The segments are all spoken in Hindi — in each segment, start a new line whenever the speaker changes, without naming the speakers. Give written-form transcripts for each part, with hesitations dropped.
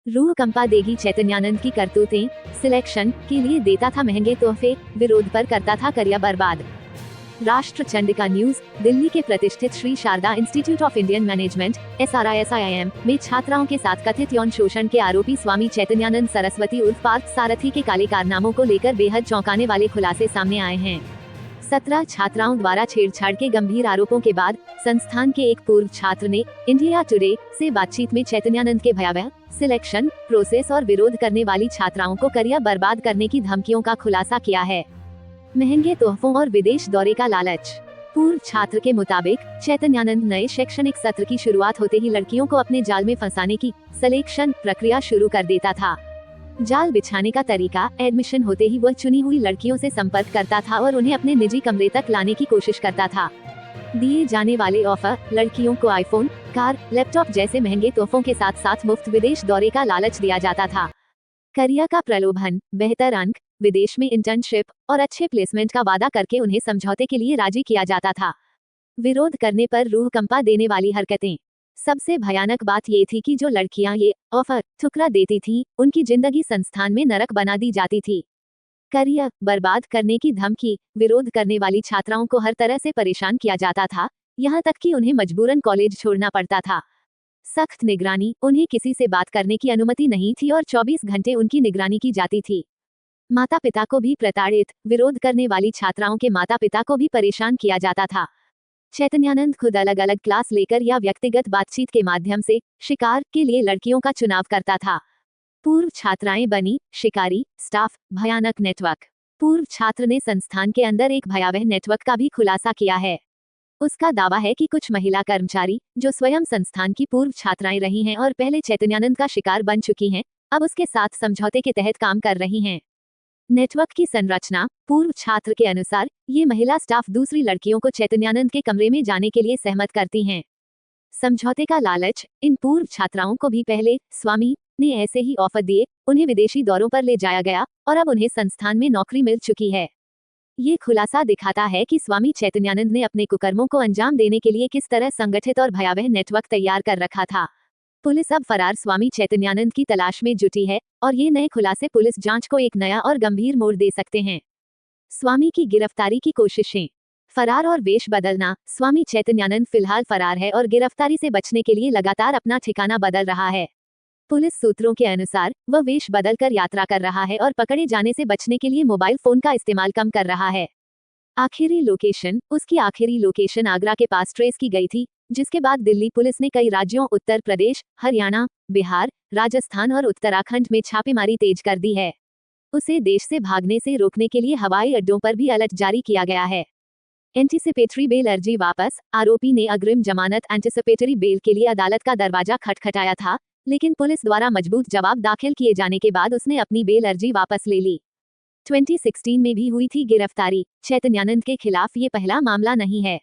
रूह कंपा देगी चैतन्यानंद की करतूतें, सिलेक्शन के लिए देता था महंगे तोहफे, विरोध पर करता था करियर बर्बाद। राष्ट्र चंडिका न्यूज। दिल्ली के प्रतिष्ठित Shri Sharda institute of Indian management (SRISIM) में छात्राओं के साथ कथित यौन शोषण के आरोपी स्वामी चैतन्यानंद सरस्वती उर्फ पार्थ सारथी के काले कारनामों को लेकर बेहद चौंकाने वाले खुलासे सामने आए हैं। 17 छात्राओं द्वारा छेड़छाड़ के गंभीर आरोपों के बाद संस्थान के एक पूर्व छात्र ने इंडिया टुडे से बातचीत में चैतन्यानंद के भयावह सिलेक्शन प्रोसेस और विरोध करने वाली छात्राओं को करियर बर्बाद करने की धमकियों का खुलासा किया है। महंगे तोहफों और विदेश दौरे का लालच। पूर्व छात्र के मुताबिक चैतन्यानंद नए शैक्षणिक सत्र की शुरुआत होते ही लड़कियों को अपने जाल में फंसाने की सिलेक्शन प्रक्रिया शुरू कर देता था। जाल बिछाने का तरीका, एडमिशन होते ही वह चुनी हुई लड़कियों से संपर्क करता था और उन्हें अपने निजी कमरे तक लाने की कोशिश करता था। दिए जाने वाले ऑफर, लड़कियों को आईफोन, कार, लैपटॉप जैसे महंगे तोहफों के साथ साथ मुफ्त विदेश दौरे का लालच दिया जाता था। करियर का प्रलोभन, बेहतर अंक, विदेश में इंटर्नशिप और अच्छे प्लेसमेंट का वादा करके उन्हें समझौते के लिए राजी किया जाता था। विरोध करने पर रूह कंपा देने वाली हरकतें। सबसे भयानक बात ये थी कि जो लड़कियां ये ऑफर ठुकरा देती थीं, उनकी जिंदगी संस्थान में नरक बना दी जाती थी। करियर बर्बाद करने की धमकी, विरोध करने वाली छात्राओं को हर तरह से परेशान किया जाता था, यहाँ तक कि उन्हें मजबूरन कॉलेज छोड़ना पड़ता था। सख्त निगरानी, उन्हें किसी से बात करने की अनुमति नहीं थी और 24 घंटे उनकी निगरानी की जाती थी। माता पिता को भी प्रताड़ित, विरोध करने वाली छात्राओं के माता पिता को भी परेशान किया जाता था। चैतन्यानंद खुद अलग अलग क्लास लेकर या व्यक्तिगत बातचीत के माध्यम से शिकार के लिए लड़कियों का चुनाव करता था। पूर्व छात्राएं बनी शिकारी, स्टाफ, भयानक नेटवर्क। पूर्व छात्र ने संस्थान के अंदर एक भयावह नेटवर्क का भी खुलासा किया है। उसका दावा है कि कुछ महिला कर्मचारी, जो स्वयं संस्थान की पूर्व छात्राएं रही हैं और पहले चैतन्यानंद का शिकार बन चुकी हैं, अब उसके साथ समझौते के तहत काम कर रही हैं। नेटवर्क की संरचना, पूर्व छात्र के अनुसार ये महिला स्टाफ दूसरी लड़कियों को चैतन्यानंद के कमरे में जाने के लिए सहमत करती हैं। समझौते का लालच, इन पूर्व छात्राओं को भी पहले स्वामी ने ऐसे ही ऑफर दिए, उन्हें विदेशी दौरों पर ले जाया गया और अब उन्हें संस्थान में नौकरी मिल चुकी है। ये खुलासा दिखाता है कि स्वामी चैतन्यानंद ने अपने कुकर्मों को अंजाम देने के लिए किस तरह संगठित और भयावह नेटवर्क तैयार कर रखा था। पुलिस अब फरार स्वामी चैतन्यानंद की तलाश में जुटी है और ये नए खुलासे पुलिस जांच को एक नया और गंभीर मोड़ दे सकते हैं। स्वामी की गिरफ्तारी की कोशिशें। फरार और वेश बदलना। स्वामी चैतन्यानंद फिलहाल फरार है और गिरफ्तारी से बचने के लिए लगातार अपना ठिकाना बदल रहा है। पुलिस सूत्रों के अनुसार वह वेश बदलकर यात्रा कर रहा है और पकड़े जाने से बचने के लिए मोबाइल फोन का इस्तेमाल कम कर रहा है। उसकी आखिरी लोकेशन आगरा के पास ट्रेस की गई थी, जिसके बाद दिल्ली पुलिस ने कई राज्यों उत्तर प्रदेश, हरियाणा, बिहार, राजस्थान और उत्तराखंड में छापेमारी तेज कर दी है। उसे देश से भागने से रोकने के लिए हवाई अड्डों पर भी अलर्ट जारी किया गया है। एंटीसिपेटरी बेल अर्जी वापस। आरोपी ने अग्रिम जमानत एंटीसिपेटरी बेल के लिए अदालत का दरवाजा खटखटाया था, लेकिन पुलिस द्वारा मजबूत जवाब दाखिल किए जाने के बाद उसने अपनी बेल अर्जी वापस ले ली। 2016 में भी हुई थी गिरफ्तारी। चैतन्यानंद के खिलाफ ये पहला मामला नहीं है।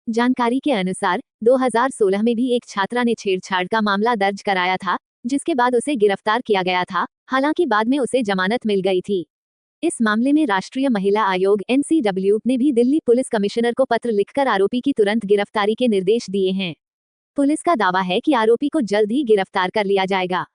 जानकारी के अनुसार 2016 में भी एक छात्रा ने छेड़छाड़ का मामला दर्ज कराया था, जिसके बाद उसे गिरफ्तार किया गया था, हालांकि बाद में उसे जमानत मिल गई थी। इस मामले में राष्ट्रीय महिला आयोग (NCW) ने भी दिल्ली पुलिस कमिश्नर को पत्र लिखकर आरोपी की तुरंत गिरफ्तारी के निर्देश दिए हैं। पुलिस का दावा है कि आरोपी को जल्द ही गिरफ्तार कर लिया जाएगा।